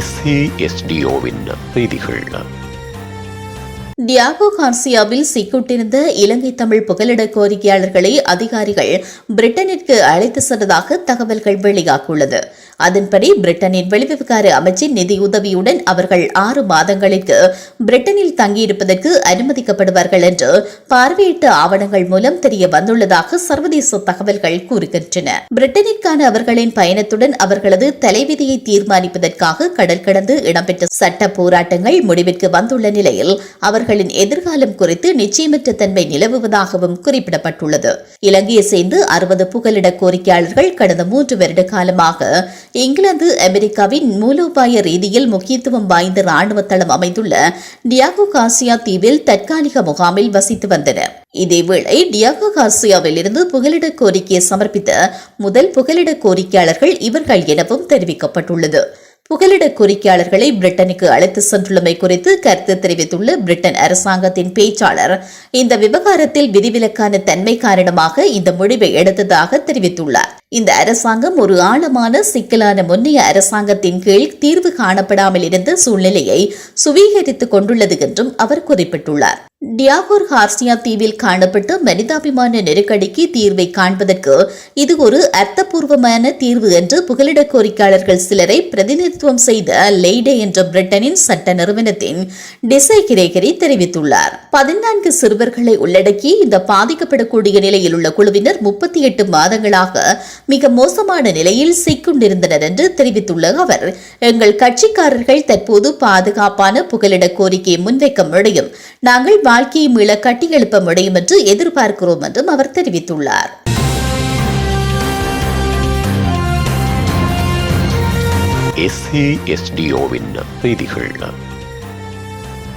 SASDOவின் செய்திகள். டியாகோ கார்சியாவில் சிக்குண்டிருந்த இலங்கை தமிழ் புகலிட கோரிக்கையாளர்களை அதிகாரிகள் பிரிட்டனிற்கு அழைத்து சென்றதாக தகவல்கள் வெளியாகியுள்ளது. அதன்படி பிரிட்டனின் வெளிவிவகார அமைச்சின் நிதியுதவியுடன் அவர்கள் 6 மாதங்களுக்கு பிரிட்டனில் தங்கியிருப்பதற்கு அனுமதிக்கப்படுவார்கள் என்று பார்வையிட்ட ஆவணங்கள் மூலம் தெரிய வந்துள்ளதாக சர்வதேச தகவல்கள் கூறுகின்றன. பிரிட்டனிற்கான அவர்களின் பயணத்துடன் அவர்களது தலைவிதியை தீர்மானிப்பதற்காக கடல் கடந்து இடம்பெற்ற சட்ட போராட்டங்கள் முடிவிற்கு வந்துள்ள நிலையில் அவர்களின் எதிர்காலம் குறித்து நிச்சயமற்ற தன்மை நிலவுவதாகவும் குறிப்பிடப்பட்டுள்ளது. இலங்கையை சேர்ந்து 60 புகலிட கோரிக்கையாளர்கள் கடந்த 3 வருட காலமாக இங்கிலாந்து அமெரிக்காவின் மூலோபாய ரீதியில் முக்கியத்துவம் வாய்ந்த ராணுவ தளம் அமைந்துள்ள டியாகோ கார்சியா தீவில் தற்காலிக முகாமில் வசித்து வந்தனர். இதேவேளை டியாகோ கார்சியாவில் இருந்து புகலிட கோரிக்கையை சமர்ப்பித்த முதல் புகலிட கோரிக்கையாளர்கள் இவர்கள் எனவும் தெரிவிக்கப்பட்டுள்ளது. புகலிட கோரிக்கையாளர்களை பிரிட்டனுக்கு அழைத்து சென்றுள்ளமை குறித்து கருத்து தெரிவித்துள்ள பிரிட்டன் அரசாங்கத்தின் பேச்சாளர், இந்த விவகாரத்தில் விதிவிலக்கான தன்மை காரணமாக இந்த முடிவை எடுத்ததாக தெரிவித்துள்ளார். இந்த அரசாங்கம் ஒரு ஆழமான சிக்கலான முன்னைய அரசாங்கத்தின் கீழ் தீர்வு காணப்படாமல் இருந்த சூழ்நிலையை சுவீகரித்துக் கொண்டுள்ளது என்றும் அவர் குறிப்பிட்டுள்ளார். டியாகோ கார்சியா தீவில் காணப்பட்ட மனிதாபிமான நெருக்கடிக்கு தீர்வை காண்பதற்கு இது ஒரு அர்த்தபூர்வமான தீர்வு என்று புகலிட கோரிக்கையாளர்கள் சிலரை பிரதிநிதித்துவம் செய்த லெய்டே என்ற பிரிட்டனின் சட்ட நிறுவனத்தின் டிசை கிரேகரி தெரிவித்துள்ளார். 14 சிறுவர்களை உள்ளடக்கி இந்த பாதிக்கப்படக்கூடிய நிலையில் உள்ள குழுவினர் 38 மாதங்களாக மிக மோசமான நிலையில் சிக்குண்டிருந்தனர் என்று தெரிவித்துள்ள அவர், எங்கள் கட்சிக்காரர்கள் தற்போது பாதுகாப்பான புகலிட கோரிக்கையை முன்வைக்க முடியும், நாங்கள் வாழ்க்கையை மீள கட்டியெழுப்ப முடியும் என்று எதிர்பார்க்கிறோம் என்றும் அவர் தெரிவித்துள்ளார். SASDOவின் செய்திகள்.